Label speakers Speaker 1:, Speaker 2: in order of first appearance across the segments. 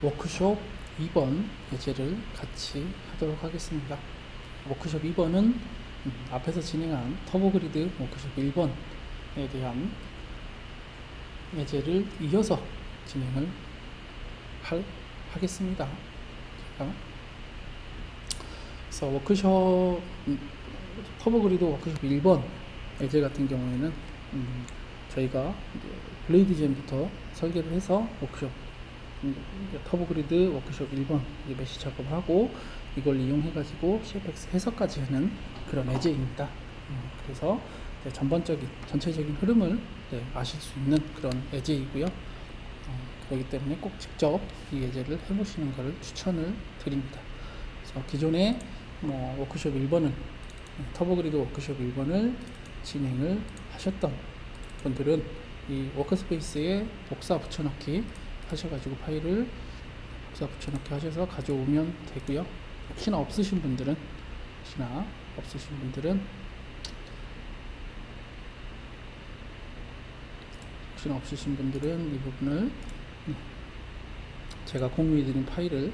Speaker 1: 워크숍 2번 예제를 같이 하도록 하겠습니다. 워크숍 2번은 앞에서 진행한 터보그리드 워크숍 1번에 대한 예제를 이어서 진행을 하겠습니다. 그래서 워크숍 터보그리드 워크숍 1번 예제 같은 경우에는 저희가 블레이드 젠부터 설계를 해서 워크숍 터보그리드 워크숍 1번 메시 작업하고 이걸 이용해 가지고 CFX 해석까지 하는 그런 예제입니다. 그래서 전체적인 흐름을 아실 수 있는 그런 예제이고요. 그렇기 때문에 꼭 직접 이 예제를 해보시는 것을 추천을 드립니다. 그래서 기존에 워크숍 1번을 터보그리드 워크숍 1번을 진행을 하셨던 분들은 이 워크스페이스에 복사 붙여넣기 하셔가지고 파일을 복사 붙여넣기 하셔서 가져오면 되고요. 혹시나 없으신 분들은 이 부분을 제가 공유해드린 파일을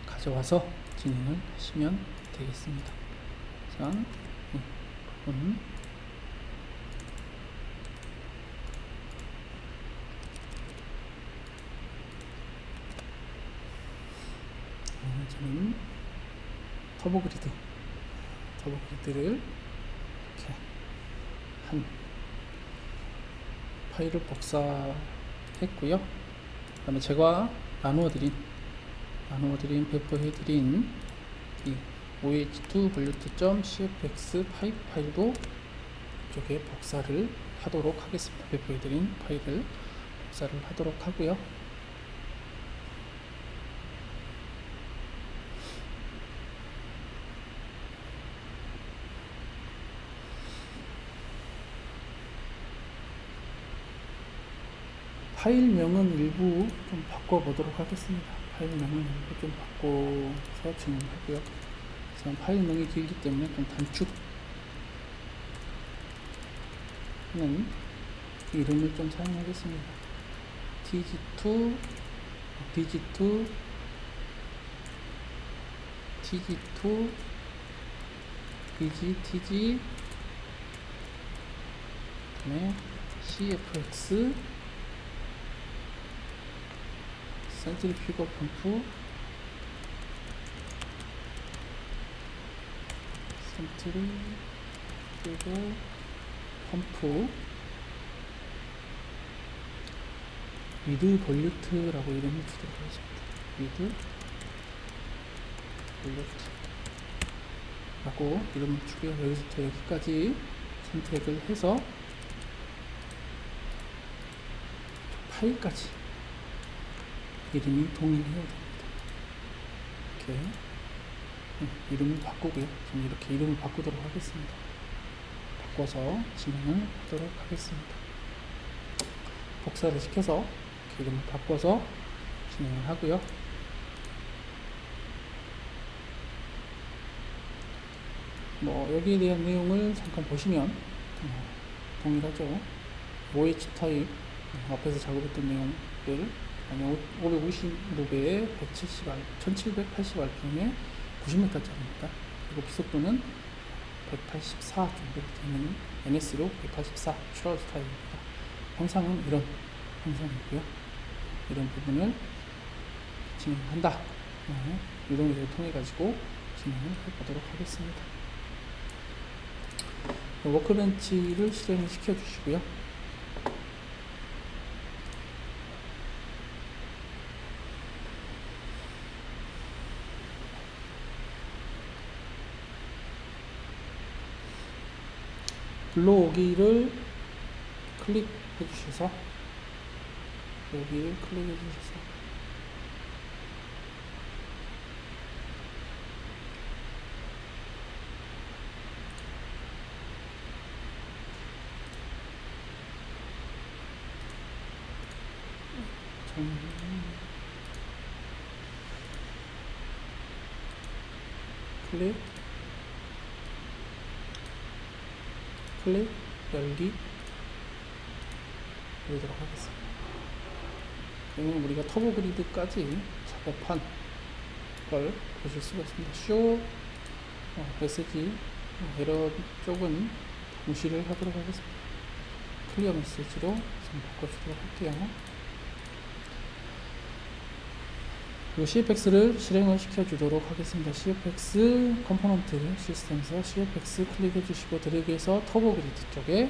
Speaker 1: 가져와서 진행을 하시면 되겠습니다. 자, 부분 저는 터보그리드를 이렇게 한 파일을 복사했고요. 그 다음에 제가 배포해드린 이 oh2volute.cfx 파일도 이쪽에 복사를 하도록 하겠습니다. 배포해드린 파일을 복사를 하도록 하고요. 파일명은 일부 좀 바꿔보도록 하겠습니다. 파일명은 일부 좀 바꿔서 진행하고요. 파일명이 길기 때문에 좀 단축하는 이름을 좀 사용하겠습니다. tg2 bg 그다음에 cfx 센트리퓨거 펌프 위드 볼루트라고 이름을 주도록 하겠습니다. 위드 볼루트라고 이름을 주고요. 여기서부터 여기까지 선택을 해서 파일까지 이름이 동일해야 됩니다. 이렇게 이름을 바꾸고요. 저는 이렇게 이름을 바꾸도록 하겠습니다. 바꿔서 진행을 하도록 하겠습니다. 복사를 시켜서 이렇게 이름을 바꿔서 진행을 하고요. 여기에 대한 내용을 잠깐 보시면 동일하죠. OH 타입 앞에서 작업했던 내용들 550루베에 1780rpm에 90m짜리입니다. 그리고 비속도는 184 정도 되는 NS로 184 슈라우드 타입입니다. 형상은 이런 형상이고요. 이런 부분을 진행한다. 이런 것을 통해 가지고 진행을 해보도록 하겠습니다. 워크벤치를 실행을 시켜 주시고요. 불러오기를 클릭해 주셔서 여기를 클릭해 주셔서 클릭 열기 열도록 하겠습니다. 그러면 우리가 터보그리드까지 답답한 걸 보실 수가 있습니다. 쇼 메시지 에러 쪽은 무시를 하도록 하겠습니다. 클리어 메시지로 좀 바꿔주도록 할게요. 그리고 CFX를 실행을 시켜주도록 하겠습니다. CFX 컴포넌트 시스템에서 CFX 클릭해 주시고 드래그해서 터보 그리드 쪽에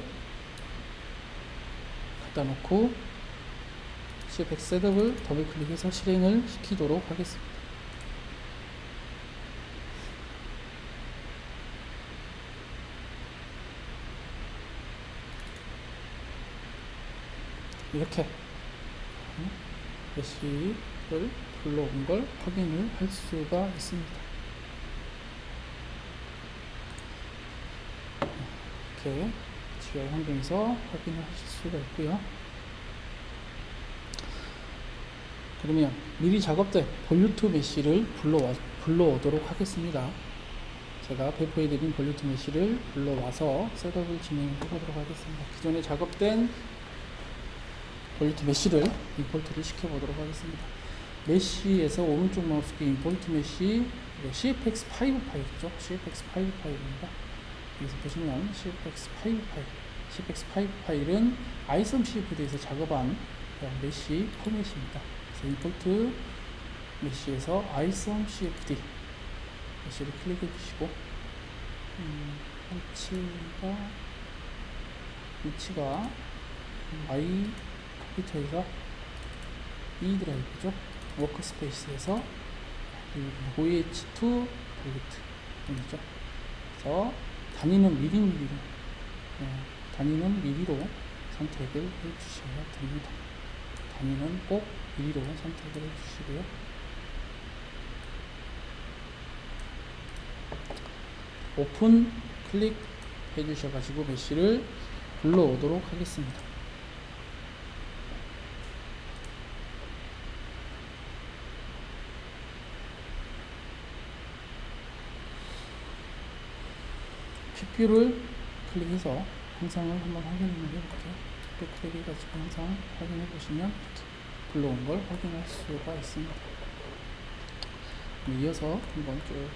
Speaker 1: 갖다 놓고 CFX 셋업을 더블 클릭해서 실행을 시키도록 하겠습니다. 이렇게 메시를 불러온 걸 확인을 할 수가 있습니다. 이렇게 GUI 환경에서 확인을 하실 수가 있고요. 그러면 미리 작업된 볼루트 메시를 불러오도록 하겠습니다. 제가 배포해드린 볼루트 메시를 불러와서 셋업을 진행해 보도록 하겠습니다. 기존에 작업된 볼루트 메시를 임포트를 시켜보도록 하겠습니다. 메시에서 오른쪽 마우스키 임포트 메시 CFX5 파일이죠. CFX5 파일입니다. 여기서 보시면 CFX5 파일, CFX5 파일은 ISOM CFD에서 작업한 메시 포맷입니다. 그래서 임포트 메시에서 ISOM CFD 메시를 클릭해 주시고 위치가 마이 컴퓨터에서 E 드라이브죠. 워크스페이스에서 OH2 볼루트이죠. 그래서 단위는 미리로 선택을 해주셔야 됩니다. 단위는 꼭 미리로 선택을 해주시고요. 오픈 클릭 해주셔가지고 메시를 불러오도록 하겠습니다. PPU를 클릭해서 항상을 한번 확인을 해볼게요. 또 클릭해가지고 항상 확인해 보시면 불러온 걸 확인할 수가 있습니다. 이어서 한번 쭉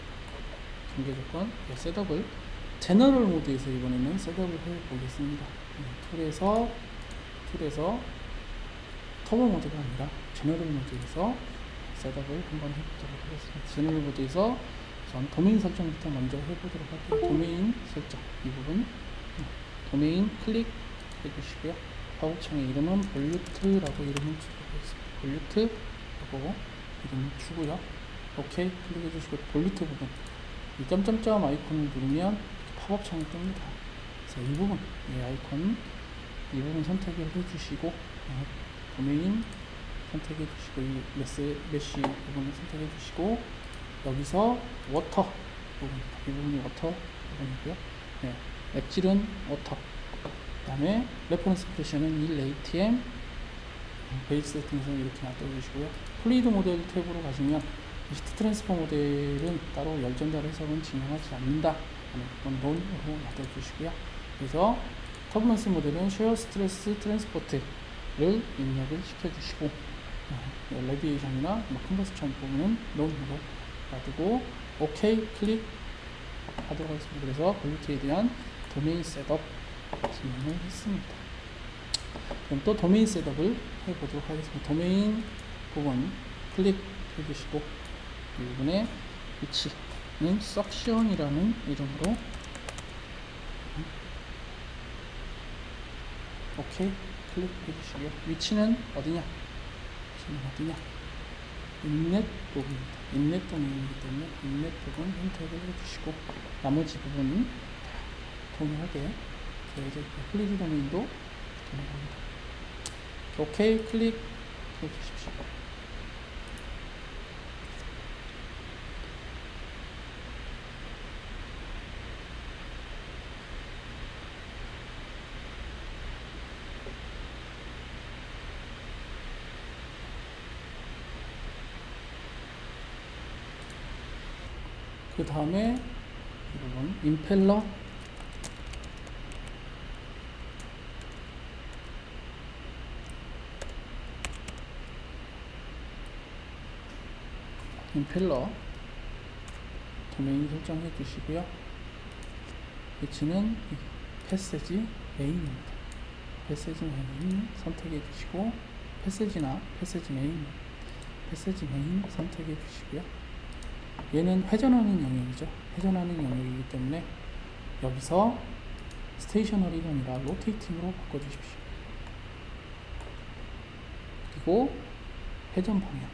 Speaker 1: 경계 조건 셋업을 제너럴 모드에서 이번에는 셋업을 해 보겠습니다. 툴에서 터보 모드가 아니라 제너럴 모드에서 셋업을 한번 해보도록 하겠습니다. 제너럴 모드에서 우선 도메인 설정부터 먼저 해보도록 할게요. 도메인 설정 이 부분 도메인 클릭 해주시고요. 팝업창의 이름은 볼루트라고 이름을 주겠습니다. 볼루트라고 이름을 주고요. 오케이 클릭해 주시고 볼루트 부분 이 점점점 아이콘을 누르면 팝업창이 뜹니다. 그래서 이 부분 이 아이콘 이 부분 선택을 해주시고 도메인 선택해 주시고 이 메시 부분을 선택해 주시고 여기서 워터 부분 이 부분이 워터 부분이고요. 네, 앱질은 워터. 그 다음에 레퍼런스 프레셔는 1 ATM 베이스 세팅에서 이렇게 놔둬주시고요. 플루이드 모델 탭으로 가시면 히트 트랜스퍼 모델은 따로 열 전달 해석은 진행하지 않는다 하는 부분 논으로 놔둬주시고요. 그래서 터뷸런스 모델은 쉐어 스트레스 트랜스포트를 입력을 시켜주시고 레디에이션이나 컨버스천 부분은 논으로 놔두고 오케이 클릭 하도록 하겠습니다. 그래서 볼루트에 대한 도메인 셋업 진행을 했습니다. 그럼 또 도메인 셋업을 해보도록 하겠습니다. 도메인 부분 클릭 해주시고 이 부분의 위치는 석션이라는 이름으로 오케이 클릭 해주시고요. 위치는 어디냐? 인넷 부분입니다. 인넷 도메인이기 때문에 인넷 부분 선택을 해주시고 나머지 부분은 동일하게 이제 플리즈 도메인도 동일합니다. 오케이 클릭 해주십시오. 그 다음에 이 부분 임펠러 임펠러 도메인 설정해 주시고요. 위치는 패세지 메인입니다. 패세지 메인 선택해 주시고 패세지나 패세지 메인 선택해 주시고요. 얘는 회전하는 영역이죠. 회전하는 영역이기 때문에 여기서 스테이셔너리가 아니라 로테이팅으로 바꿔주십시오. 그리고 회전 방향,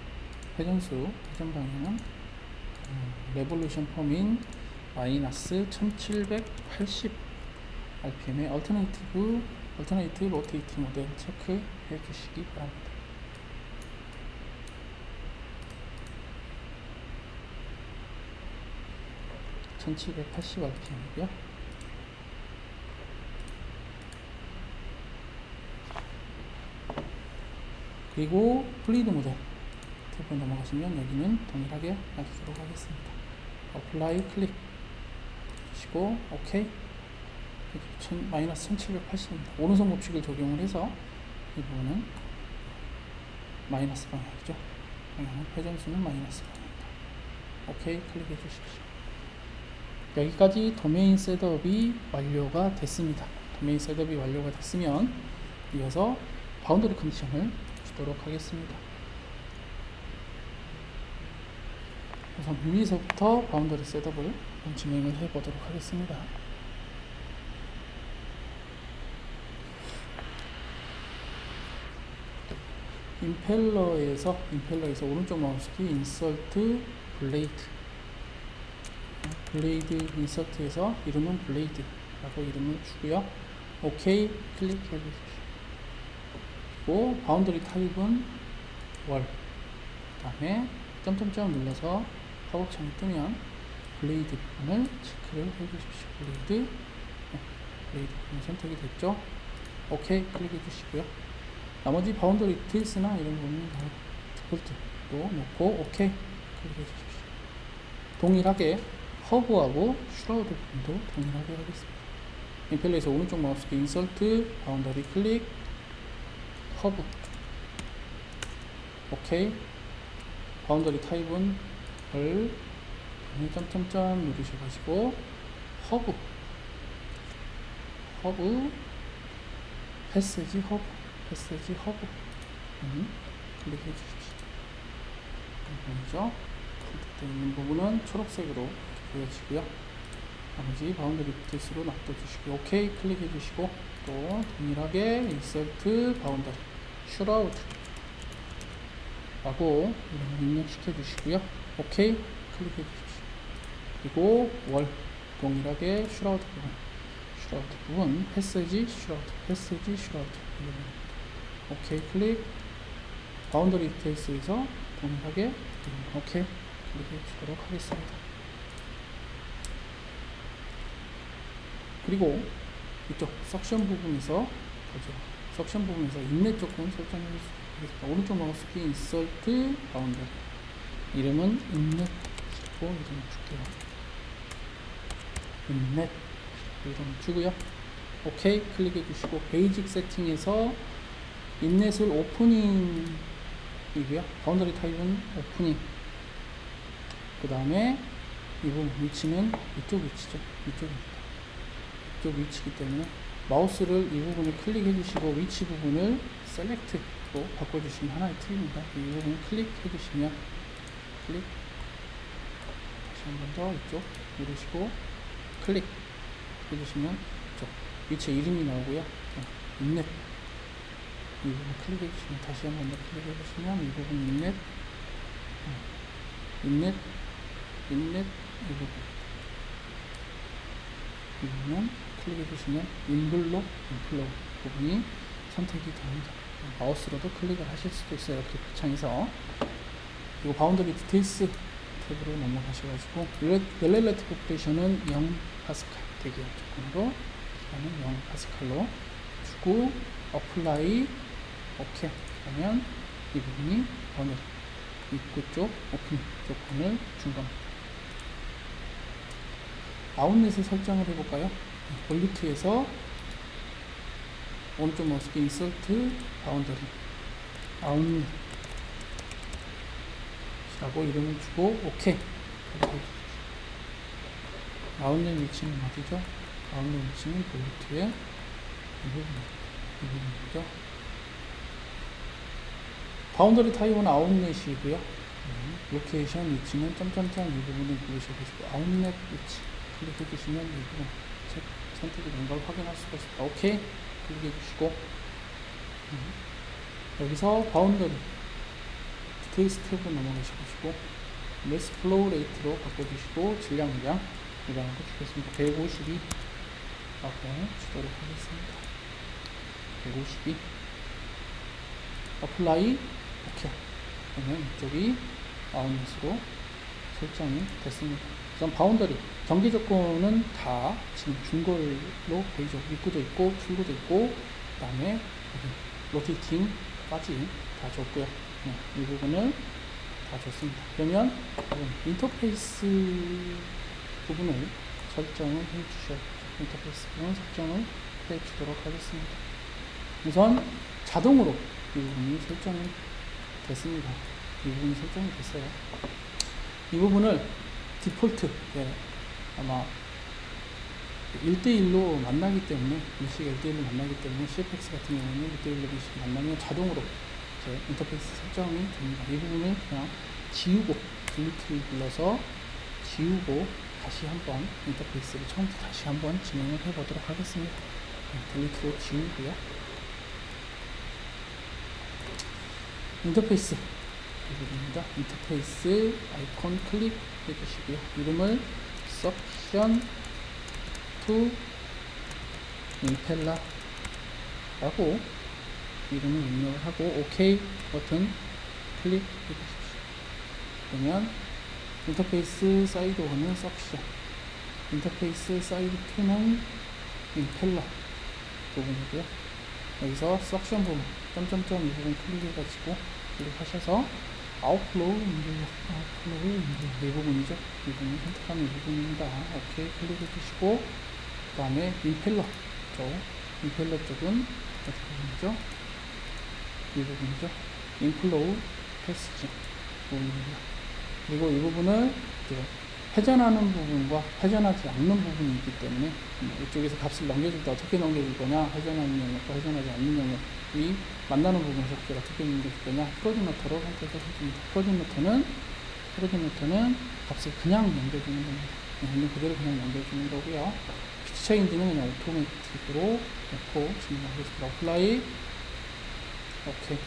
Speaker 1: 회전 방향은 레볼루션 펌인 마이너스 1780 rpm의 얼터네이티브 로테이팅 모델 체크해 주시기 바랍니다. (1780rpm이고요) 그리고 플리드 모델 탭으로 넘어가시면 여기는 동일하게 놔두도록 하겠습니다. 어플라이 클릭 주시고 OK. 마이너스 1780입니다. 오른손 법칙을 적용을 해서 이 부분은 마이너스 방향이죠. 방향은 회전수는 마이너스 방향입니다. OK 클릭해 주십시오. 여기까지 도메인 셋업이 완료가 됐습니다. 도메인 셋업이 완료가 됐으면 이어서 바운더리 컨디션을 주도록 하겠습니다. 우선 위에서부터 바운더리 셋업을 진행을 해 보도록 하겠습니다. 임펠러에서 오른쪽 마우스키 인서트 블레이드 인서트에서 이름은 블레이드라고 이름을 주고요. OK 클릭해 주십시오. 그리고 바운더리 타입은 월. 그 다음에 점점점 눌러서 팝업창이 뜨면 블레이드 부분을 체크를 해 주십시오. 블레이드 부분 선택이 됐죠. OK 클릭해 주시고요. 나머지 바운더리 디테일스나 이런 부분은 다 디폴트로 놓고 OK 클릭해 주십시오. 동일하게 허브하고 슈라우드 부분도 동일하게 하겠습니다. 임펠러에서 오른쪽 마우스키 인설트 바운더리 클릭 허브 OK. 바운더리 타입은 별 점점점 누르셔가지고 허브 패세지 허브 클릭해 주십시오. 이죠. 선택되어 있는 부분은 초록색으로 보여지고요. 나머지 바운더리 디테일스로 놔둬주시고 OK 클릭해 주시고 또 동일하게 인설트 바운더리 슈라우드 라고 이름을 입력시켜 주시고요. OK 클릭해 주십시오. 그리고 월 동일하게 슈라우드 부분 패세지 슈라우드 OK 클릭. 바운더리 디테일스에서 동일하게 OK 클릭해 주도록 하겠습니다. 그리고 이쪽 석션 부분에서 인넷 조건 설정해 주십시오. 오른쪽 마우스키 인서트 바운더리 이름은 인넷이고 이름을 줄게요. 인넷 이름을 주고요. OK 클릭해 주시고 베이직 세팅에서 인넷을 오프닝이고요. 바운더리 타입은 오프닝. 그 다음에 이 부분 위치는 이쪽 위치죠. 이쪽 위치이기 때문에 마우스를 이 부분을 클릭해 주시고 위치 부분을 셀렉트로 바꿔주시면 하나의 팁입니다. 이 부분을 클릭해 주시면 다시 한 번 더 이쪽 누르시고 클릭 해주시면 이쪽 위치에 이름이 나오고요. 인넷 이 부분 클릭해 주시면 다시 한 번 더 클릭해 주시면 이 부분 인넷 이 부분은 클릭해 주시면 인플로 부분이 선택이 됩니다. 마우스로도 클릭을 하실 수도 있어요. 이렇게 표창에서. 그리고 바운더리 디테일스 탭으로 넘어가셔가지고 렐레티브 오퍼레이션은 0파스칼 대기업 조건으로 그다음에 0파스칼로 주고 어플라이 OK 하면 이 부분이 바운더리 입구 쪽 오픈 조건을 준 겁니다. 아웃넷을 설정을 해볼까요? 볼루트에서 오른쪽 마우스키 인서트 바운더리 아웃넷 라고 이름을 주고 오케이. 아웃렛 위치는 어디죠? 아웃렛 위치는 볼트의 이 부분이죠. 바운더리 타입은 아웃렛이고요. 로케이션 위치는 점점점 이 부분을 누르셔보시고 아웃렛 위치 클릭해 주시면 이 부분 선택이 된 걸 확인할 수가 있습니다. 오케이 클릭해 주시고 여기서 바운더리 디테일스 탭으로 넘어가셔 보시고 매스 플로우 레이트로 바꿔주시고 질량량 이랑으로 주겠습니다. 152 라고 주도록 하겠습니다. 152 어플라이 오케이. 그러면 이쪽이 아웃렛으로 설정이 됐습니다. 우선 바운더리 경계 조건은 다 지금 준 걸로 보이죠. 입구도 있고 출구도 있고 그 다음에 로테이팅까지 다 줬고요. 이 부분을 다 줬습니다. 그러면 인터페이스 부분을 설정을 해 주셔야 인터페이스 부분 설정을 해 주도록 하겠습니다. 우선 자동으로 이 부분이 설정이 됐습니다. 이 부분이 설정이 됐어요. 이 부분을 디폴트 아마 1대1로 만나기 때문에 메시가 1대1로 만나기 때문에 CFX 같은 경우는 1대1로 메시가 만나면 자동으로 이제 인터페이스 설정이 됩니다. 이 부분을 그냥 지우고 딜리트를 눌러서 지우고 다시 한번 인터페이스를 처음부터 다시 한번 진행을 해 보도록 하겠습니다. 딜리트로 지우고요. 인터페이스 이 부분입니다. 인터페이스 아이콘 클릭해 주시고요. 이름을 Suction to Impeller 라고 이름을 입력을 하고 OK 버튼 클릭해 주십시오. 그러면 인터페이스 사이드 1은 Suction, 인터페이스 사이드 2는 Impeller 부분이고요. 여기서 Suction 부분 점점점 이 부분 클릭해가지고 클릭하셔서 아웃플로우 이 부분이죠. 이 부분 선택하는 이 부분입니다. 오케이 클릭해 주시고 그 다음에 임펠러 쪽은 어떻게 부분이죠? 이 부분이죠. 인플로우 패스지 부분입니다. 그리고 이 부분을 이제 회전하는 부분과 회전하지 않는 부분이 있기 때문에 이쪽에서 값을 넘겨줄 때 어떻게 넘겨줄 거냐, 회전하는 영역과 회전하지 않는 영역이 만나는 부분에서 어떻게 넘겨줄 거냐, 코어디네이터로 선택을 해줍니다. 코어디네이터는 값을 그냥 넘겨주는 겁니다. 있는 그대로 그냥 넘겨주는 거고요. 피치 체인지는 그냥 오토매틱으로 놓고 진행하겠습니다. 어플라이 오케이.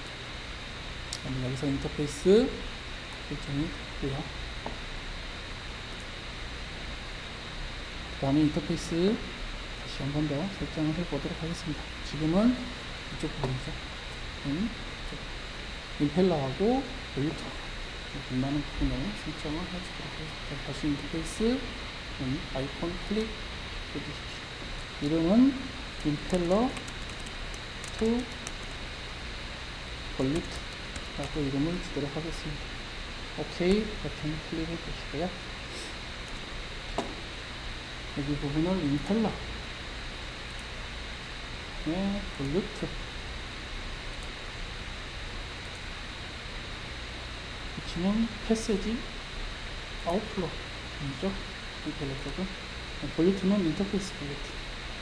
Speaker 1: 여기서 인터페이스 설정이 됐고요. 그 다음에 인터페이스 다시 한 번 더 설정을 해보도록 하겠습니다. 지금은 이쪽 부분이죠. 임펠러하고 볼트 만나는 부분을 설정을 해주도록 하겠습니다. 다시 인터페이스 아이콘 클릭 해주십시오. 이름은 임펠러 투 볼트 라고 이름을 주도록 하겠습니다. 오케이 버튼 클릭해 주시고요. 여기 부분을 임펠러 볼트 위치는 패세지 아웃플로 이죠. 임펠러 쪽은 볼트는 인터페이스 볼트.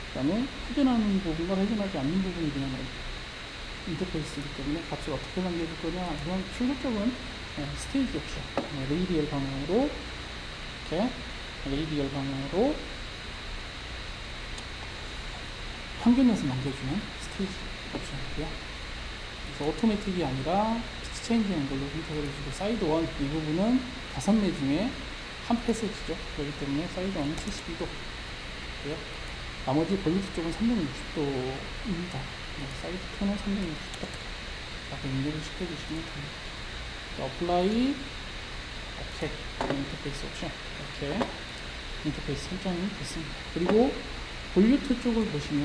Speaker 1: 그 다음에 회전하는 부분과 회전하지 않는 부분이 그냥 인터페이스이기 때문에 값을 어떻게 남겨줄 거냐. 그냥 출구 쪽은 스테이지 옵션 레이디얼 방향으로 이렇게 레이디얼 방향으로 평균에서 넘겨주는 스테이지 옵션이고요. 그래서 오토매틱이 아니라 피치 체인지하는 걸로 선택을 해주고 사이드 1 이 부분은 5매 중에 한 패스지죠. 그렇기 때문에 사이드 1은 72도고요. 나머지 볼리트 쪽은 360도입니다. 사이드 2는 360도 라고 입력을 시켜주시면 됩니다. 어플라이 오케이 인터페이스 옵션 이렇게 인터페이스 설정이 됐습니다. 그리고 볼리트 쪽을 보시면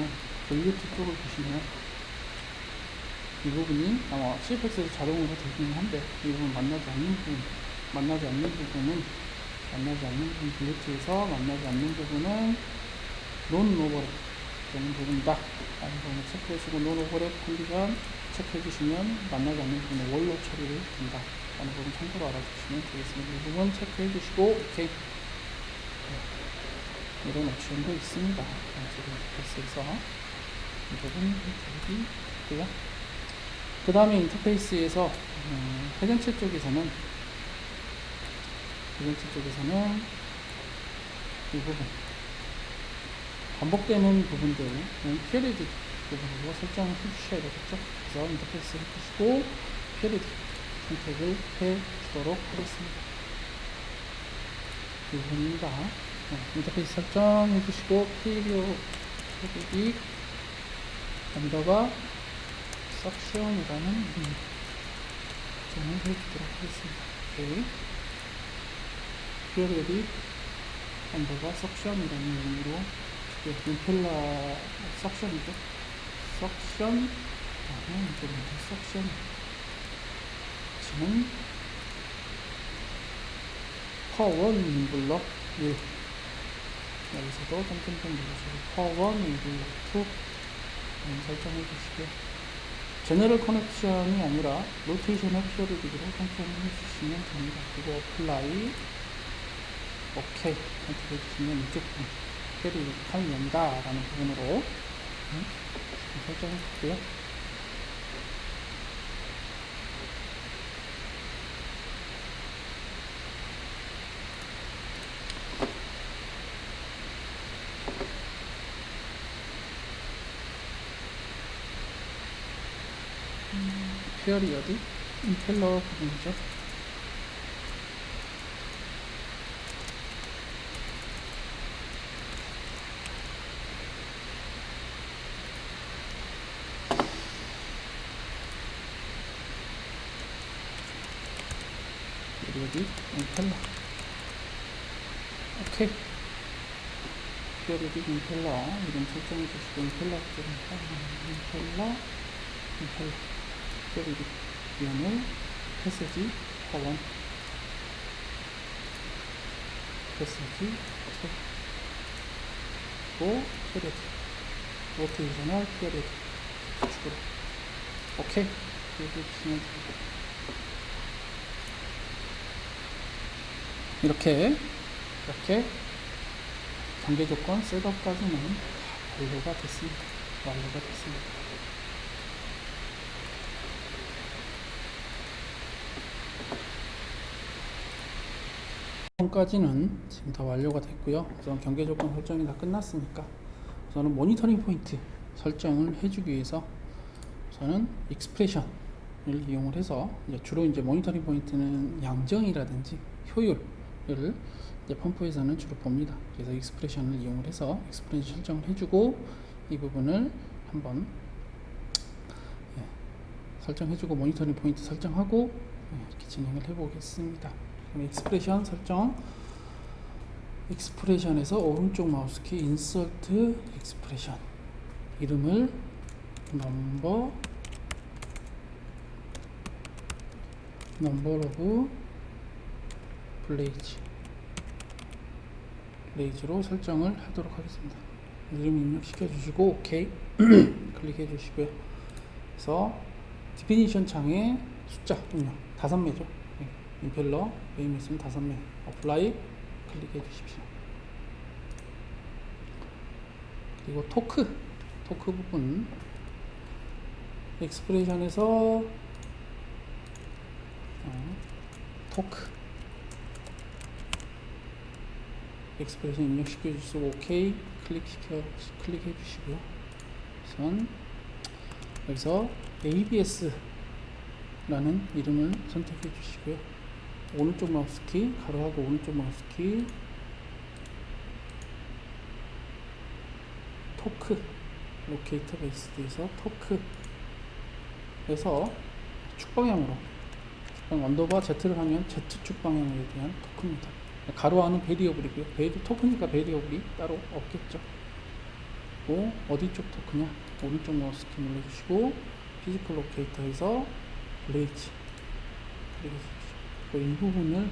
Speaker 1: 이 부분이 아마 CFX에서 자동으로 되기는 한데 이 부분 만나지 않는 부분 볼리트에서 만나지 않는 부분은 논 오버랩 되는 부분이다 라는 부분을 체크해주시고 논 오버랩 컨디션 체크해주시면 만나지 않는 부분은 원로 처리를 된다 라는 부분 참고로 알아주시면 되겠습니다. 이 부분 체크해 주시고 오케이. 이런 옵션도 있습니다. 지금 인터페이스에서 이 부분 기록이 있고요. 그 다음에 인터페이스에서 회전체 쪽에서는 이 부분 반복되는 부분들은 피어리드 부분으로 설정을 해주셔야 되겠죠. 그래서 인터페이스 해주시고 피어리드 선택을 해주도록 하겠습니다. 이 부분입니다. 인터페이스 설정해 주시고 피어리드 언더바 석션이라는 설정을 해주도록 하겠습니다. 오케이. 피어리드 언더바 석션이라는 이름으로 임펠러 석션이죠. 석션 그다음에 석션 지금 퍼원 인블럭 1 여기서도 점점점 눌러주시고 퍼원 인블럭 2 설정해 주시고요. 제너럴 커넥션이 아니라 로테이셔널 피어리드로 선택을 해주시면 됩니다. 그리고 어플라이 오케이 선택해 주시면 이쪽 부분 피어리드 타임이 연다 라는 부분으로 설정해 주고요. 피어리어드 임펠러 부분이죠. 피어리어드 임펠러 오케이. 피어리어드 임펠러 이름 설정해 주시고 임펠러 피어리어드 이름을 패스지 파원 패스지 또 피어리어드 로테이셔널 피어리어드 축으로 오케이. 이렇게 경계 조건 셋업까지는 완료가 됐습니다. 까지는 지금 다 완료가 됐고요. 우선 경계 조건 설정이 다 끝났으니까 우선은 모니터링 포인트 설정을 해주기 위해서 저는 익스프레션을 이용을 해서 주로 이제 모니터링 포인트는 양정이라든지 효율을 이제 펌프에서는 주로 봅니다. 그래서 익스프레션을 이용을 해서 익스프레션 설정을 해주고 이 부분을 한번 설정해주고 모니터링 포인트 설정하고 이렇게 진행을 해보겠습니다. 익스프레션 설정, 익스프레션에서 오른쪽 마우스키 인서트 익스프레션 이름을 넘버 오브 블레이즈로 설정을 하도록 하겠습니다. 이름 입력시켜 주시고 오케이 클릭해 주시고요. 그래서 디피니션 창에 숫자 입력 5매죠. 임펠러 메인 있으면 5매 어플라이 클릭해 주십시오. 그리고 토크 부분 익스프레션에서 토크 익스프레션 입력시켜 주시고 오케이 클릭해 주시고요. 우선 여기서 ABS 라는 이름을 선택해 주시고요. 오른쪽 마우스키 가로하고 오른쪽 마우스키 토크 로케이터 베이스드에서 토크에서 축방향으로 언더바 Z를 하면 Z축 방향에 대한 토크입니다. 가로하는 베리어블이고요. 토크니까 베리어블이 따로 없겠죠. 그리고 어디 쪽 토크냐 오른쪽 마우스키 눌러주시고 피지컬 로케이터에서 블레이즈 이 부분을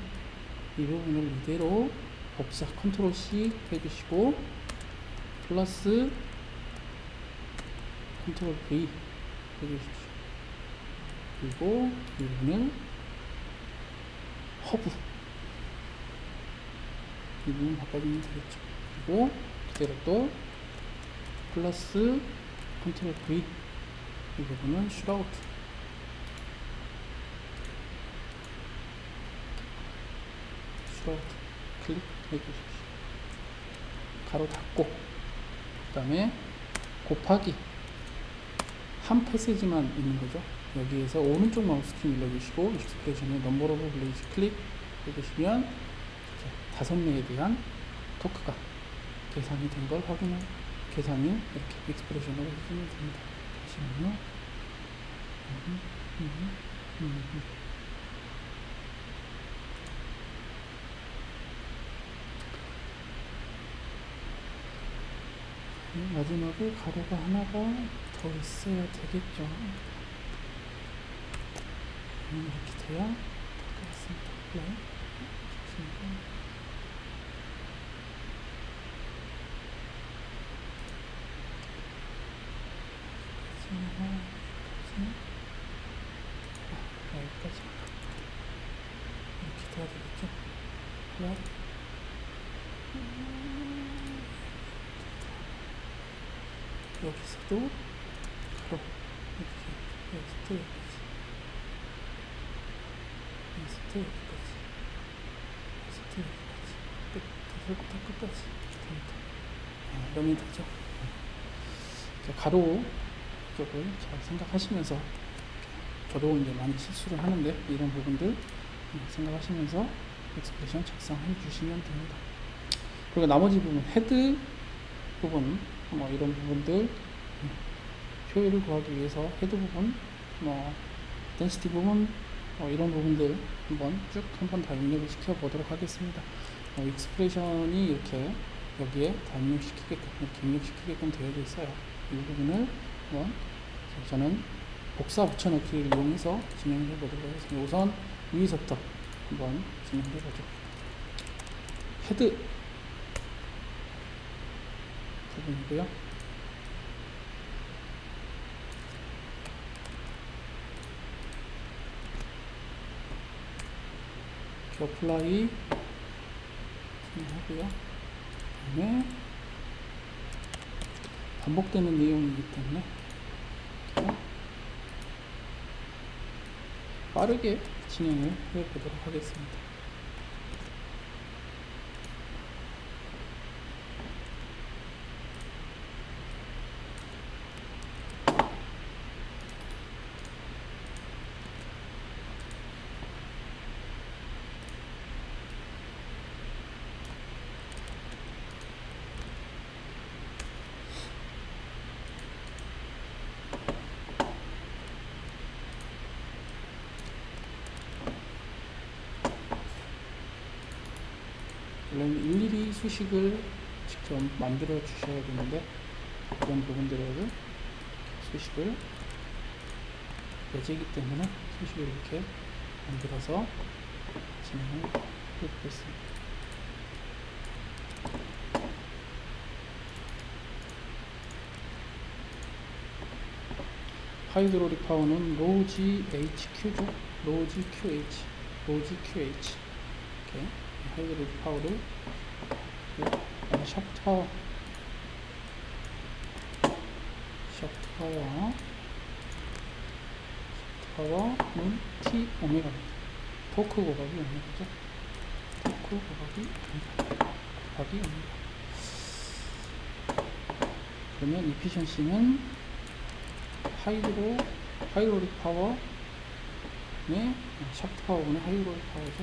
Speaker 1: 이대로 복사 컨트롤 C 해주시고 플러스 컨트롤 V 해주십시오. 그리고 이 부분을 허브 이 부분 바꿔주면 되겠죠. 그리고 그대로 또 플러스 컨트롤 V 이 부분은 슈라우트 클릭해 주십시오. 가로 닫고 그 다음에 곱하기 한 패시지만 있는 거죠. 여기에서 오른쪽 마우스 키 눌러주시고 익스프레션의 넘버 오브 블레이즈 클릭 해주시면 5명에 대한 토크가 계산이 된 걸 확인을 계산이 이렇게 익스프레션으로 해주면 됩니다. 잠시만요. 마지막에 가로가 하나가 더 있어야 되겠죠. 이렇게 돼야 될 것 같습니다. 네. 여기까지 이렇게 돼야 되겠죠. 네. 여기서도 가로 여기서부터 여기까지 여기서부터 여기까지 여기서부터 여기까지 끝에서부터 끝까지 됩니다. 이러면 되죠. 가로 쪽을 잘 생각하시면서 저도 이제 많이 실수를 하는데 이런 부분들 생각하시면서 익스프레션 작성해 주시면 됩니다. 그리고 나머지 부분 헤드 부분 뭐 이런 부분들 효율을 구하기 위해서 헤드 부분 덴시티 부분 이런 부분들 한번 다 입력을 시켜 보도록 하겠습니다. 익스프레션이 이렇게 여기에 다 입력시키게끔 되어 있어요. 이 부분을 저는 복사 붙여넣기를 이용해서 진행을 해보도록 하겠습니다. 우선 위에서부터 한번 진행을 해보죠. 헤드 부분이고요. 어플라이 하고요. 그다음에 반복되는 내용이기 때문에 빠르게 진행을 해보도록 하겠습니다. 일일이 수식을 직접 만들어 주셔야 되는데 그런 부분들을 수식을 예제이기 때문에 수식을 이렇게 만들어서 진행을 해보겠습니다. 하이드로릭 파워는 로우 GHQ죠. 로우 GQH 이렇게 하이드로릭 파워를 샤프트 파워는 T 오메가입니다. 토크 곱하기 오메가죠. 토크 곱하기 오메가. 그러면 이피션시는 하이드로릭 파워의 샤프트 파워는 하이드로릭 파워죠.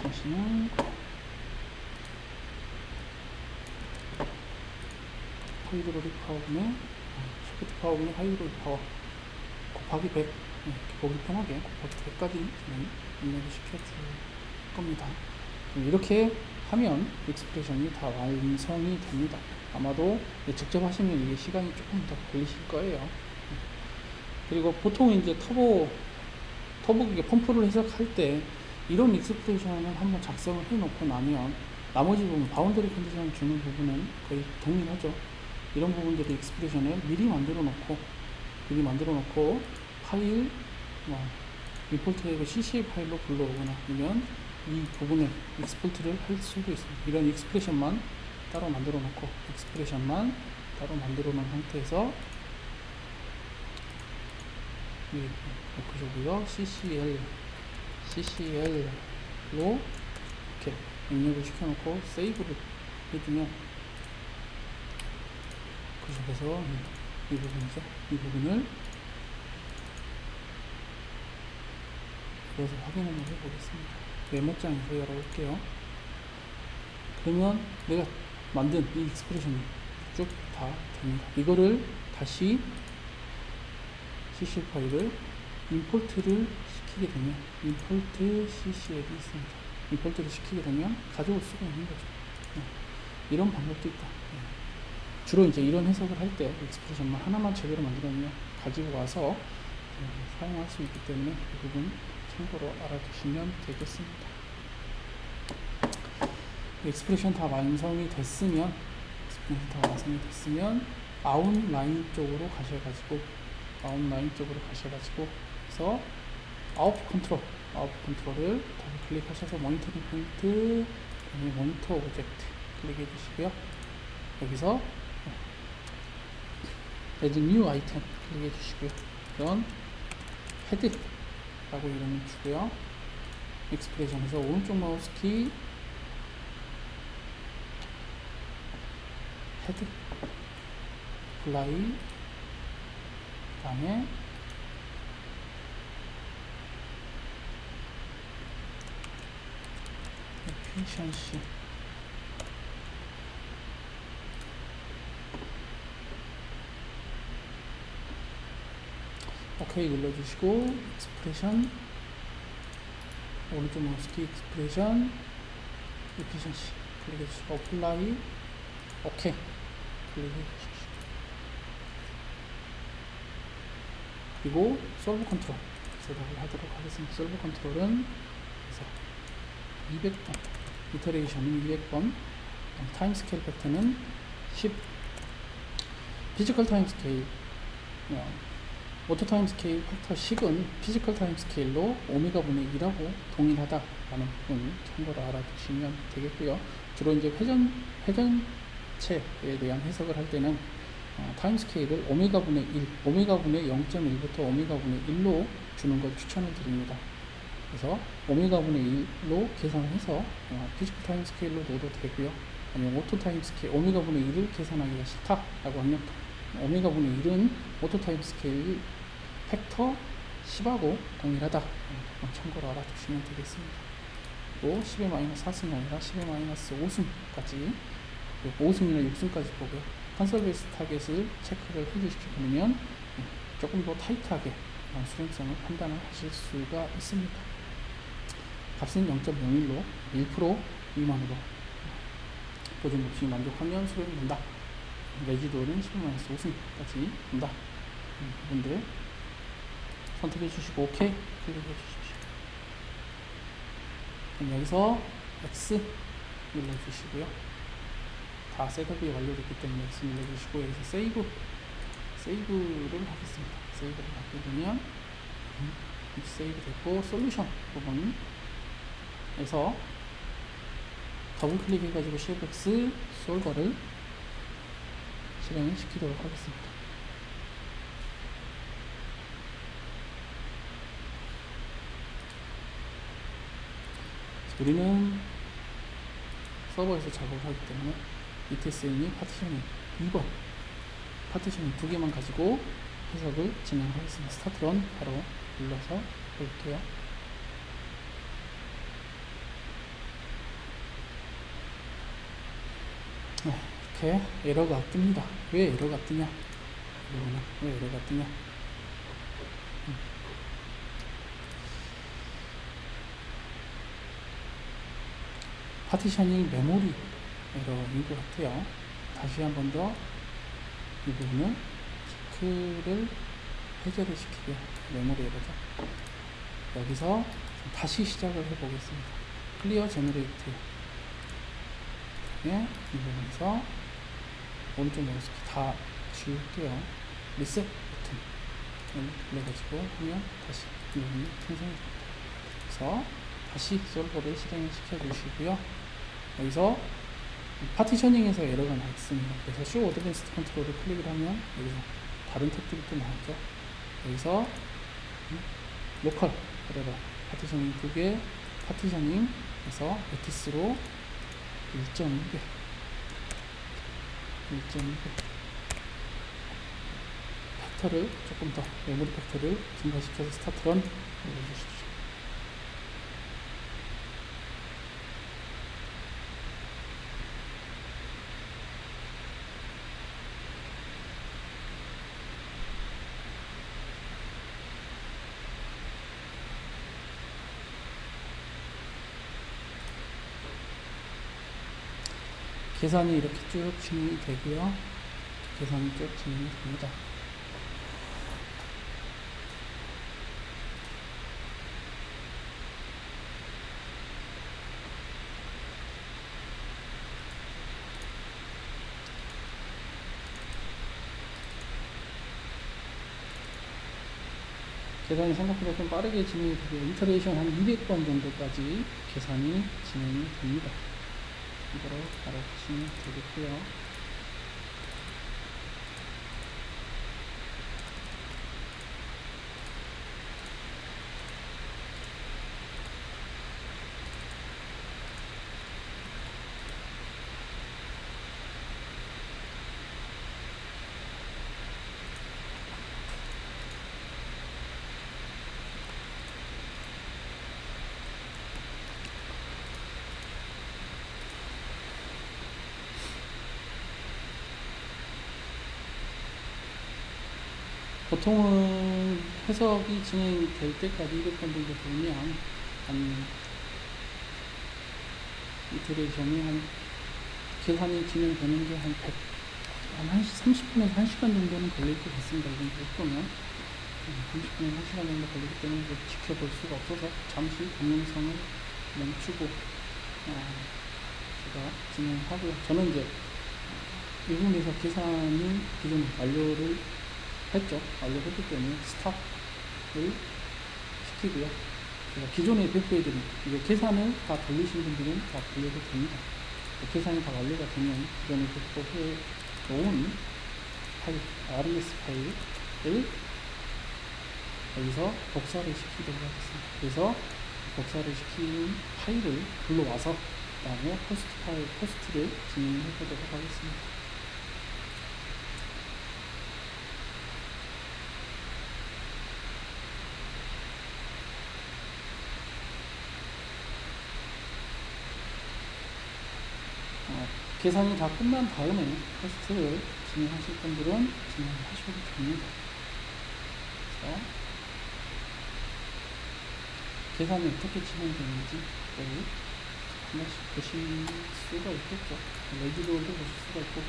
Speaker 1: 이피션시는 하이드로릭 파워분의 샤프트 파워분의 하이드로릭 파워 곱하기 100 보기 편하게 곱하기 100까지 입력을 시켜줄 겁니다. 이렇게 하면 익스프레션이 다 완성이 됩니다. 아마도 직접 하시면 이게 시간이 조금 더 걸리실 거예요. 그리고 보통 이제 터보기계 펌프를 해석할 때 이런 익스프레션을 한번 작성을 해 놓고 나면 나머지 부분 바운더리 컨디션을 주는 부분은 거의 동일하죠. 이런 부분들이 익스프레션을 미리 만들어 놓고 파일 임포트 CC 파일로 불러오거나 아니면 이 부분을 익스포트를 할 수도 있습니다. 이런 익스프레션만 따로 만들어 놓고 익스프레션만 따로 만들어 놓은 상태에서 이 워크숍이요 CCL로 이렇게 입력을 시켜놓고 세이브를 해주면 워크숍에서 이 부분이죠. 이 부분을 그래서 확인 한번 해보겠습니다. 메모장에서 열어볼게요. 그러면 내가 만든 이 익스프레션이 쭉 다 됩니다. 이거를 다시 CC 파일을 임포트를 시키게 되면 임포트 CCL이 있습니다. 임포트를 시키게 되면 가져올 수가 있는 거죠. 이런 방법도 있다. 주로 이제 이런 해석을 할 때 익스프레션만 하나만 제대로 만들어내면 가지고 와서 사용할 수 있기 때문에 이 부분 참고로 알아두시면 되겠습니다. 익스프레션 다 완성이 됐으면 아웃라인 쪽으로 가셔가지고 그래서 아웃풋 컨트롤을 다시 클릭하셔서 모니터링 포인트 모니터 오브젝트 클릭해 주시고요. 여기서 add new item 클릭해 주시고요. 이건 헤드라고 이름을 주고요. 익스프레션에서 오른쪽 마우스 키 헤드 플라이 그 다음에 efficiency 오케이 눌러주시고 익스프레션 오른쪽 마우스키 익스프레션 efficiency 클릭해주시고 apply 오케이 클릭해주십시오. 그리고 솔브 컨트롤 제작을 하도록 하겠습니다. 솔브 컨트롤은 그래서 200번 이터레이션은 200번 타임 스케일 팩터는 10 피지컬 타임 스케일 오토 타임 스케일 팩터 10은 피지컬 타임 스케일로 오메가 분의 2라고 동일하다라는 부분 참고로 알아두시면 되겠고요. 주로 이제 회전체에 대한 해석을 할 때는 타임 스케일을 오메가 분의 1, 오메가 분의 0.1부터 오메가 분의 1로 주는 걸 추천을 드립니다. 그래서 오메가 분의 1로 계산해서 피지컬 타임 스케일로 넣어도 되고요. 아니면 오토 타임 스케일 오메가 분의 1을 계산하기가 싫다라고 하면 오메가 분의 1은 오토 타임 스케일 팩터 10하고 동일하다. 참고로 알아두시면 되겠습니다. 또 10의 마이너스 4승이 아니라 10의 마이너스 5승까지 5승이나 6승까지 보고요. 컨솔 베이스 타겟을 체크를 해주시면 조금 더 타이트하게 수렴성을 판단을 하실 수가 있습니다. 값은 0.01로 1% 미만으로 보존 없이 만족하면 수렴이 된다. 레지도는 10-5승까지 된다. 부분들 선택해 주시고 OK 클릭해 주십시오. 그럼 여기서 X 눌러 주시고요. 다 셋업이 완료됐기 때문에 X 눌러 주시고 여기서 세이브를 하겠습니다. 세이브를 하게 되면 세이브 됐고 솔루션 부분에서 더블 클릭해 가지고 CFX 솔버를 실행을 시키도록 하겠습니다. 우리는 서버에서 작업을 하기 때문에 ETSN이 파티셔닝 2번 파티셔닝 2개만 가지고 해석을 진행하겠습니다. 스타트런 바로 눌러서 볼게요. 이렇게 에러가 뜹니다. 왜 에러가 뜨냐? 왜 에러가 뜨냐? 파티셔닝 메모리 에러인 것 같아요. 다시 한 번 더 이 부분을 체크를 해제를 시키고요. 메모리 에러죠. 여기서 다시 시작을 해보겠습니다. 클리어 제너레이트. 이 부분에서 오른쪽 마우스키 다 지울게요. 리셋 버튼 눌러가지고 하면 다시 이름이 생성이 됩니다. 그래서 다시 솔버를 실행을 시켜주시고요. 여기서 파티셔닝에서 에러가 나 있습니다. 그래서 쇼 어드밴스드 컨트롤을 클릭을 하면 여기서 다른 탭들이 또 나오죠. 여기서 로컬 그래서 파티셔닝 2개 파티셔닝에서 에티스로 1.2배 팩터를 조금 더 메모리 팩터를 증가시켜서 스타트런 눌러주십시오. 계산이 이렇게 쭉 진행이 되고요. 계산이 쭉 진행이 됩니다. 계산이 생각보다 좀 빠르게 진행이 되고요. 이터레이션 한 200번 정도까지 계산이 진행이 됩니다. 이거로 알아두시면 되겠고요. 보통은 해석이 진행될 때까지 200번 정도 돌면 한 이터레이션이 한 계산이 진행되는 게 한 30분에서 1시간 정도는 걸릴 것 같습니다. 이 정도 보면 30분에서 1시간 정도 걸리기 때문에 지켜볼 수가 없어서 잠시 동영상을 멈추고 제가 진행하고요. 저는 이제 이 부분에서 계산이 기존 완료를 완료했기 때문에 스탑을 시키고요. 제가 기존에 배포해드린 이제 계산을 다 돌리신 분들은 다 돌려도 됩니다. 계산이 다 완료가 되면 기존에 배포해 놓은 파일, RES 파일을 여기서 복사를 시키도록 하겠습니다. 그래서 복사를 시킨 파일을 불러와서 그 다음에 포스트를 진행해 보도록 하겠습니다. 계산이 다 끝난 다음에 테스트를 진행하실 분들은 진행하셔도 됩니다. 그래서 계산이 어떻게 진행되는지 한 번씩 보실 수가 있겠죠. 레지도어도 보실 수가 있고,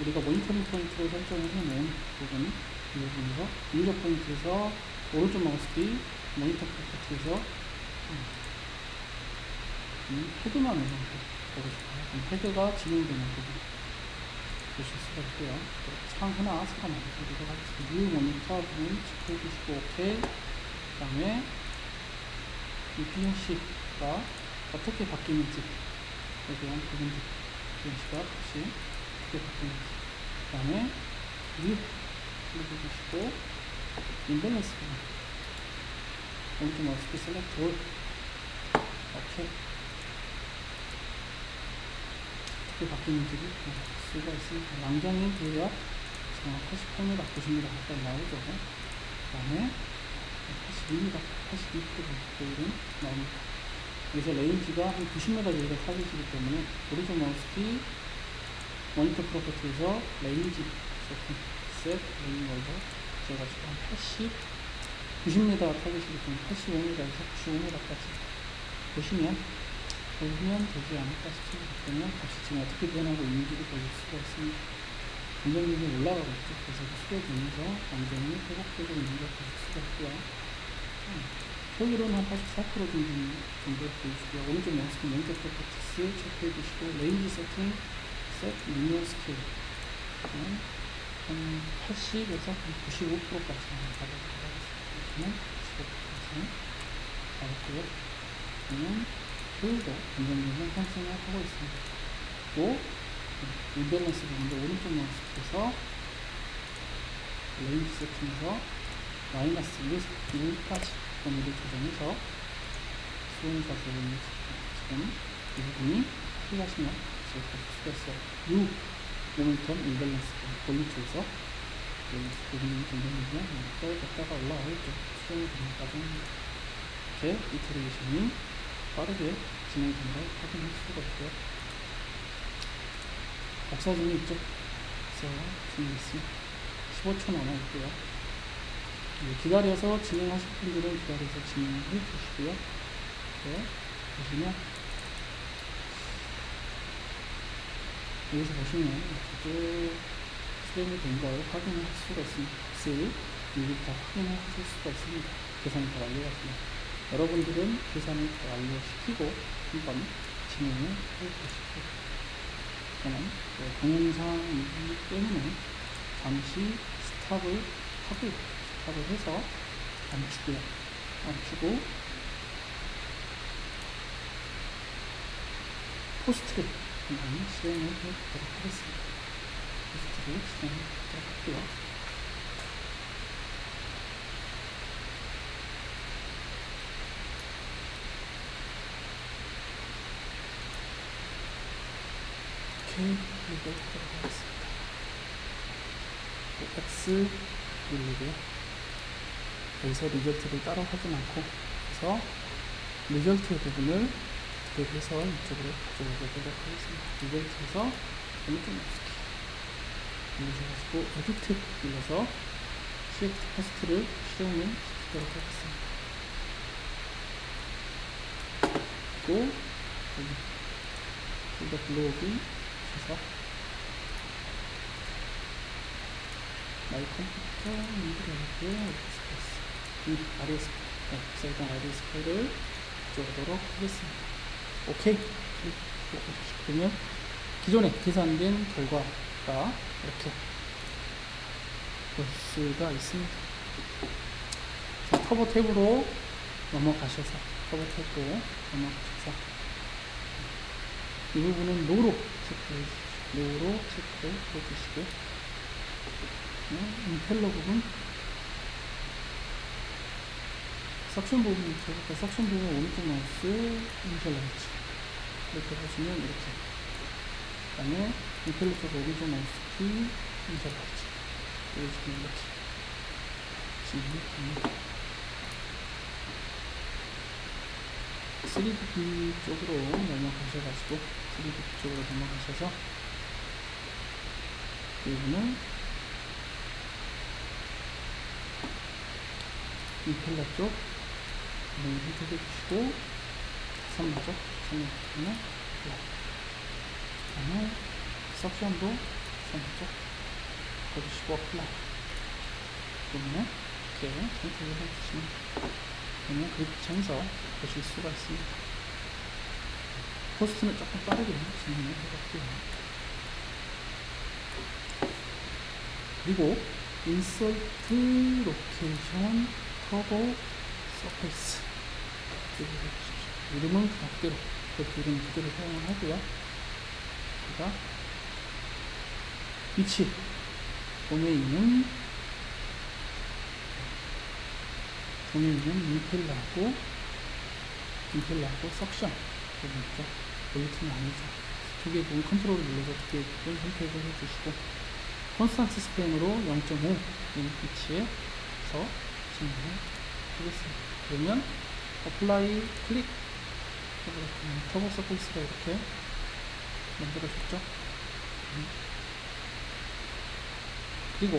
Speaker 1: 우리가 모니터링 포인트를 설정을 해놓은 부분, 이 부분에서 유저 포인트에서 오른쪽 마우스키 모니터 프로퍼티에서 헤드만 오는 거 보고 싶어요. 헤드가 진행되는 부분 보실 수가 있고요. 창 하나 새로 만들도록 하겠습니다. 뉴 모니터 부분 체크해 주시고 오케이. 그 다음에 이 PNC가 어떻게 바뀌는지에 대한 부분들, PNC가 다시 어떻게 바뀌는지, 그 다음에 뉴 클릭해 주시고 임밸런스 부분 오른쪽 마우스키 셀렉트 올 오케이. 어떻게 바뀌는지를 볼 수가 있습니다. 낭장이 대략 88m, 90m 가까이 나오죠. 그 다음에 82m, 82% 정도는 나옵니다. 여기서 레인지가 한 90m 정도 타겟이기 때문에 오른쪽 마우스키 모니터 프로퍼티에서 레인지 세팅, 셋, 레인 월더 제가 지금 한 90m 타겟이기 때문에 85m에서 95m까지 보시면 되지 않을까 싶습니다. 그러면 값이 지금 어떻게 변하고 있는지를 보실 수가 있습니다. 완전히 올라가고 있죠. 그래서 수렴되면서 완전히 회복되고 있는 걸 보실 수가 있고요. 표기로는 한 84% 정도 보여주고요. 오른쪽 마우스 모니터 프로퍼티스 체크해 주시고 레인지 세팅, 셋, 미니어 스케일 한 80에서 95%까지 가보도록 하겠습니다. 15%는 15%는 나왔고요. 그러면 효율도 긍정적인 상승을 하고 있습니다. 또 인밸런스 부분도 오른쪽 마우스에서 레인지 세팅에서 마이너스 1까지 범위를 조정해서 수용사 부분이 지금 이 부분이 필요하시면 여기까지 수가 있어요. U 모멘텀 인밸런스 볼륨 쪽에서 부분이 긍정적이면 떨어졌다가 올라가겠죠. 수용이 부분까지 합니다. 이렇게 이터레이션이 빠르게 진행된다고 확인할 수가 있고요. 복사중이 있죠. 복사중이 있습니다. 15초 남아있고요. 기다려서 진행하실 분들은 기다려서 진행해 주시고요. 이렇게 보시면 여기서 보시면 이렇게 수렴이 된 걸 확인할 수가 있습니다. 값을 여기 다 확인을 하실 수가 있습니다. 계산이 다 완료했습니다. 여러분들은 계산을 다 완료시키고 한번 진행을 해 보십시오. 저는 동영상이기 때문에 잠시 스탑을 하고 스탑을 해서 멈추고 포스트를 한번 실행을 해보도록 하겠습니다. 포스트를 실행해 보도록 할게요. 이렇게 해보도록 하겠습니다. X 누르고요. 여기서 리절트를 따로 하진 않고 그래서 리절트 부분을 드래그해서 이쪽으로 가져오도록 하겠습니다. 리절트에서 오른쪽 마우스키 눌러가지고 에디트 눌러서 시프트 포스트를 실행을 시키도록 하겠습니다. 그리고 여기 블로그 해서 마이 컴퓨터 인드라이브 스페이스 RS 사이드 RS 파일을 가져오도록 하겠습니다. 오케이. 그러면 기존에 계산된 결과가 이렇게 볼 수가 있습니다. 자, 터보 탭으로 넘어가셔서 이 부분은 로로 체크해 주시고 임펠러 부분 석션 부분 있죠. 그 석션 부분 오른쪽 마우스 임펠러 위치 이렇게 보시면 이렇게 그 다음에 임펠러 쪽 오른쪽 마우스 키 임펠러 위치 이렇게 진행이 됩니다. 3D 쪽으로 넘어가셔서 이 부분은 임펠러 쪽 해주시고 3마죠. 3마는 그 다음에 석션도 3마죠. 해주시고 플라이 그러면 이렇게 선택을 해주시면 그러면 그립창에서 보실 수가 있습니다. 포스트는 조금 빠르게 진행을 해볼게요. 그리고 인서트 로케이션 터보 서페이스 이름은 그대로 이름 그대로 사용을 하고요. 그러니까 위치 봄에 있는 임펠러하고 석션 부분 있죠. 볼리트는 아니죠. 두 개 부분 컨트롤을 눌러서 두 개 부분 선택을 해주시고 콘스탄트 스프링으로 0.5 위치에서 진행을 하겠습니다. 그러면 어플라이 클릭 터보 서페이스가 이렇게 만들어졌죠. 그리고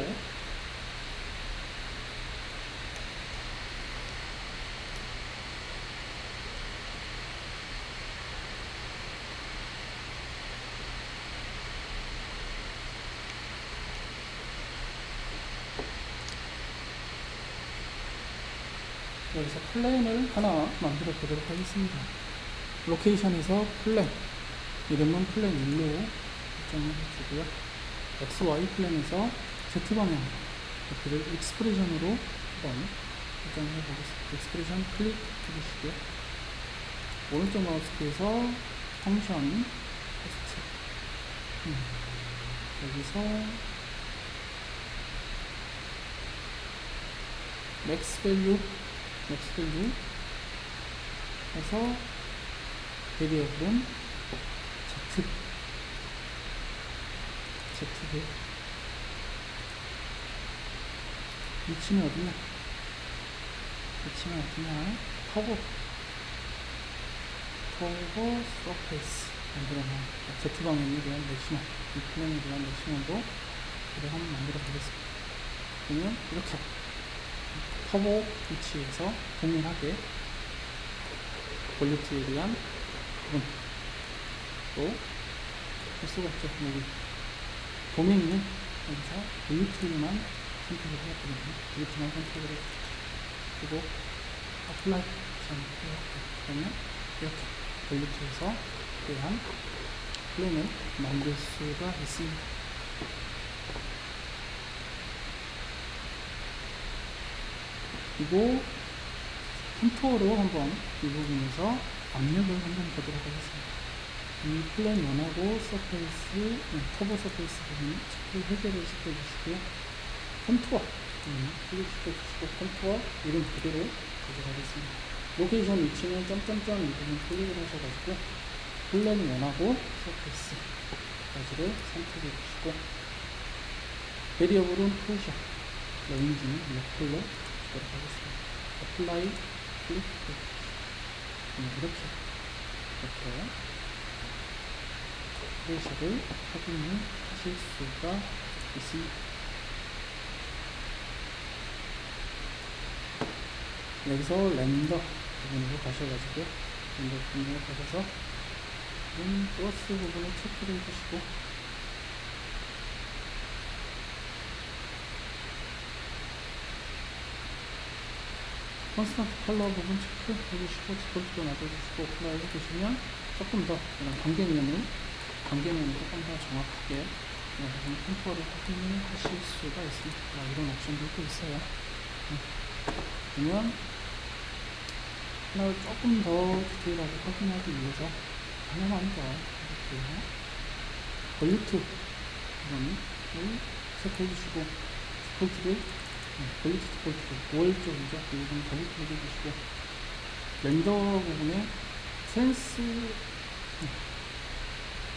Speaker 1: 여기서 플랜을 하나 만들어 보도록 하겠습니다. 로케이션에서 플랜, 이름은 플랜 1로 설정을 해주고요. XY 플랜에서 Z방향, 그를 익스프레션으로 한번 설정해 보겠습니다. 익스프레션 클릭 해주시고요. 오른쪽 마우스 키에서 펑션 테스트 여기서 맥스 밸류 해서 베리어블은 Z 위치는 어디냐? 커버 서페이스 만들어놔. Z방향에 대한 내시널, 이 플랜에 대한 내시널도 그래 한번 만들어 보겠습니다. 그러면 이렇게 커버 위치에서 동일하게 볼리트에 대한 부분도 할 수가 없죠. 여기 도메인은 여기서 볼리트만 선택을 해왔거든요. 볼리트만 선택을 해주시고 그리고 어플라이 그러면 이렇게 볼리트에서 대한 플랜을 만들 수가 있습니다. 그리고 컨트롤로 한번 이 부분에서 압력을 한번 보도록 하겠습니다. 이 플랜 1하고 서페이스, 커버 서페이스 부분 해제를 시켜주시고요. 컨투어 클릭시켜주시고 컨투어 이름 그대로 가져가겠습니다. 로케이션 위치는 점점점 이 부분 클릭을 하셔가지고 플랜 1하고 서페이스 까지를 선택해 주시고 베리어블은 포지션 레인지는 로컬로 주도록 하겠습니다. 어플라이 클릭 이렇게 프레셔를 확인을 하실 수가 있습니다. 여기서 렌더 부분으로 가셔가지고 렌더 부분으로 가셔서 플러스 부분을 체크를 해주시고 컨스턴트 컬러 부분 체크 해주시고 디폴트로 놔둬주시고 어플라이 해주시면 조금 더 이런 관계면을 조금 더 정확하게 컨트롤을 확인을 하실 수가 있습니다. 이런 옵션들도 있어요. 그러면 하나를 조금 더 디테일하게 확인하기 위해서 하나만 더 해볼게요. 볼리트 부분을 체크해주시고 디폴트를 볼리트 5월 쪽이죠. 이 부분 볼리트 해주시고 렌더 부분에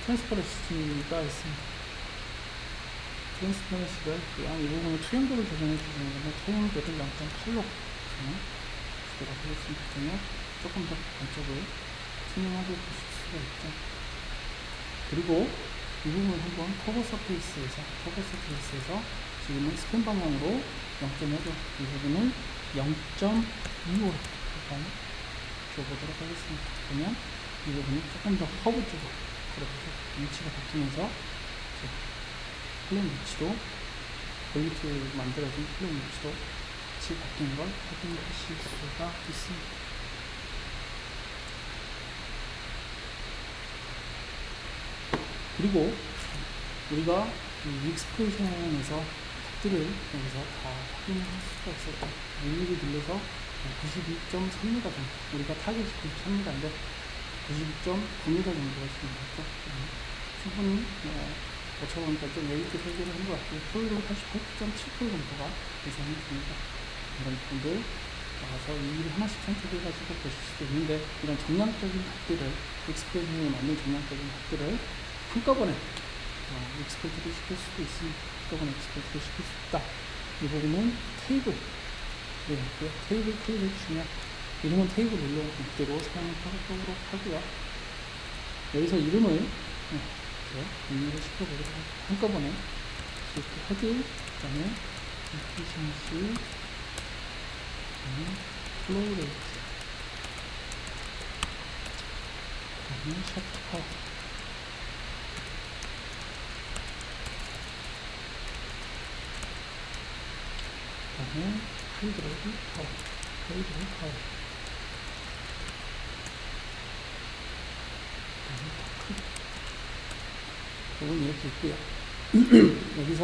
Speaker 1: 트랜스퍼런시가 있습니다. 트랜스퍼런시가 있고요. 이 부분은 투영도를 조정해 주시는 건데 투영도를 0.8로 주도록 하겠습니다. 그러면 조금 더 안쪽을 투명하게 보실 수가 있죠. 그리고 이 부분을 한번 커버 서페이스에서 지금은 스팸 방향으로 0.5도 이 부분을 0.25로 한번 줘보도록 하겠습니다. 그러면 이 부분이 조금 더 허브 쪽으로 그렇게 위치가 바뀌면서 플랜 위치도 볼리트 만들어진 플랜 위치도 같이 바뀌는 걸 확인하실 수가 있습니다. 그리고 우리가 이 익스프레션에서 값들을 여기서 다 확인할 수가 있었죠. 일일이 눌러서 92.3m 정도, 우리가 타겟이 93m인데 92.9m 정도가 지금 나왔죠. 충분히 저처럼 좀 여유있게 설계를 한 것 같고요. 효율은 88.7% 정도가 예상이 됩니다. 이런 분들 나와서 일일이 하나씩 선택해가지고 보실 수도 있는데, 이런 정량적인 값들을, 익스프레션에 맞는 정량적인 값들을 한꺼번에 익스포트를 시킬 수도 있습니다. 한꺼번에 익스포트를 시킬 수 있다. 이 부분은 테이블, 테이블 클릭해 주시면 이름은 테이블 룰러 목대로 사용하도록 하고요. 여기서 이름을 이렇게 입력을 시켜보도록 합니다. 한꺼번에 이렇게 헤드, 그 다음에 efficiency, 그 다음에 flow rate, 그 다음에 shaft power, 그 다음에 하이드로드 파워, 부분 이렇게 있고요. 여기서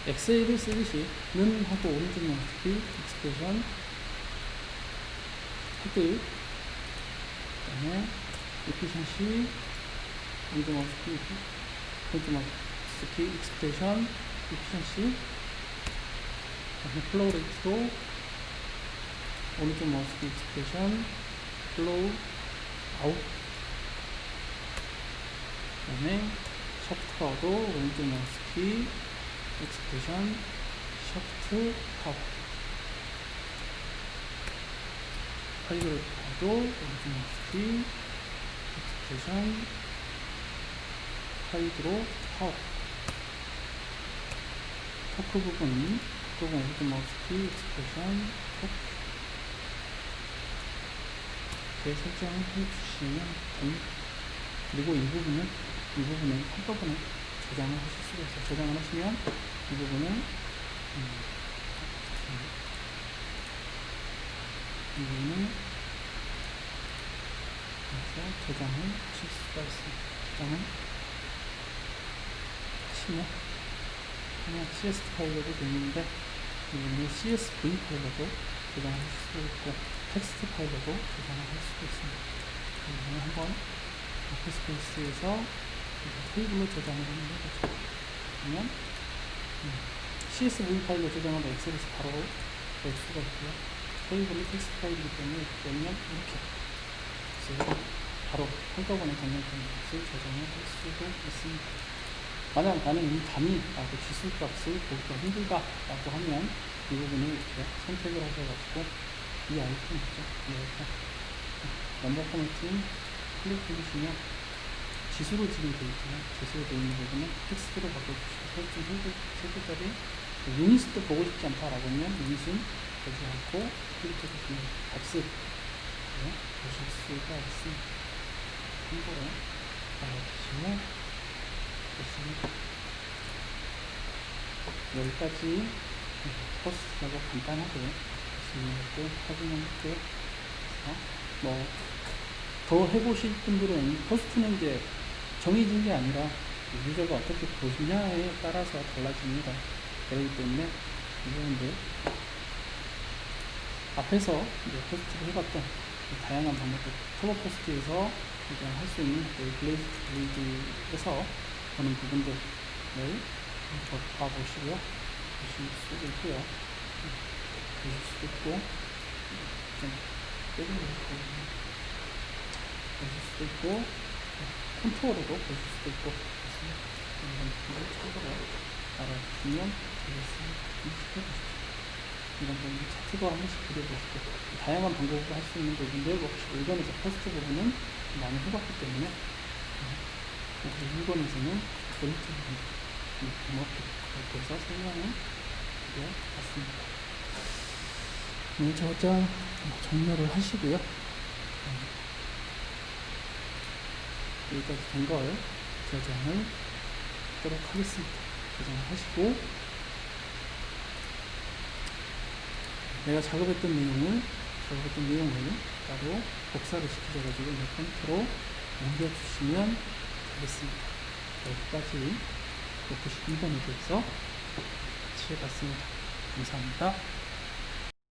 Speaker 1: 엑셀을 쓰듯이 는 하고 오른쪽 마우스 키 익스프레션 헤드, 그다음에 efficiency, 오른쪽 마우스 키, 오른쪽 마우스 키, expression, efficiency, 그다음에 flow rate도 오른쪽 마우스 키, expression, flow out, 그다음에 shaft power도 오른쪽 마우스 키, expression, shaft power, 하이드로도 오른쪽 마우스 키, expression, 하이드로 파워, 토크 부분 오른쪽 마우스 키, expression, 토크 이렇게 설정을 해주시면 됩니다. 그리고 이 부분은 한꺼번에 저장을 하실 수가 있어요. 저장을 하시면 이 부분은 그래서 저장을 하실 수가 있습니다. 저장을 하시면 그냥 CSV 파일로도 되는데 이번에 CSV 파일로도 저장을 하실 수 있고 텍스트 파일로도 저장을 할 수도 있습니다. 이번에 한번 워크스페이스에서 테이블로 저장을 한번 해보죠. 그러면 CSV 파일로 저장하면 엑셀에서 바로 낼 수가 있고요. 테이블이 텍스트 파일이기 때문에 열면 이렇게 바로 한꺼번에 정렬된 것을 저장을 할 수도 있습니다. 만약 나는 이 단위라고 지수값을 보기가 힘들다라고 하면 이 부분을 이렇게 선택을 하셔가지고 이 아이콘 있죠. 여기서 넘버 포매팅 클릭해주시면 지수로 지금 되어 있잖아요. 지수로 되어 있는 부분은 텍스트로 바꿔주시고 설정 3개짜리 유닛도 보고 싶지 않다라고 하면 유닛은 보지 않고 클릭해주시면 값을 보실 수가 있습니다. 참고로 알아두시면 좋습니다. 여기까지 포스트하고 간단하게 진행을 확인할게요. 더 해보실 분들은 포스트는 이제 정해진 게 아니라 유저가 어떻게 보시냐에 따라서 달라집니다. 그렇기 때문에 이 부분들 앞에서 이제 포스트를 해봤던 다양한 방법들 터보 포스트에서 할 수 있는 블레이드에서 보는 부분들을 봐보시고요. 보실 수도 있고요. 보실 수도 있고 좀 빼는 보실 수도 있고 컨트롤로도 보실 수도 있고 이런 부분을 참고로 알아주시면 되겠습니다. 해보십시오. 이런 부분 차트도 한 번씩 그려보시고 다양한 방법으로 할 수 있는 부분인데 혹시 1번에서 포스트 부분은 많이 해봤기 때문에 1번에서는 본인적인 방법에 대해서 설명을 드려봤습니다. 저장 종료를 하시고요. 여기까지 된 걸 저장을 하도록 하겠습니다. 저장을 하시고 내가 작업했던 내용을 따로 복사를 시켜가지고 몇 폰트로 옮겨주시면 되겠습니다. 여기까지 92번에 대해서 같이 해봤습니다. 감사합니다.